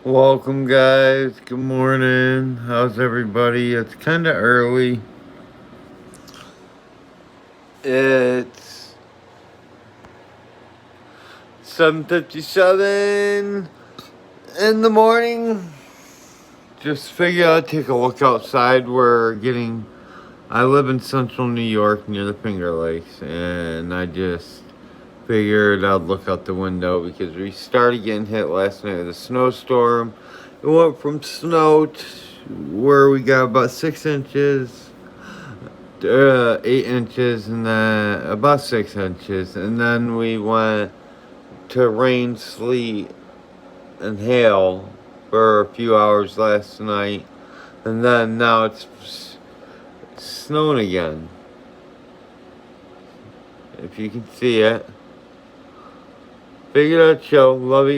Welcome, guys. Good morning. How's everybody? It's kind of early. It's 7:57 in the morning. Just figured I'd take a look outside. I live in central New York near the Finger Lakes, and I just figured I'd look out the window because we started getting hit last night with a snowstorm. It went from snow to where we got about 6 inches, 8 inches, and then about 6 inches, and then we went to rain, sleet, and hail for a few hours last night, and then now it's snowing again. If you can see it. Figured out show. Love you.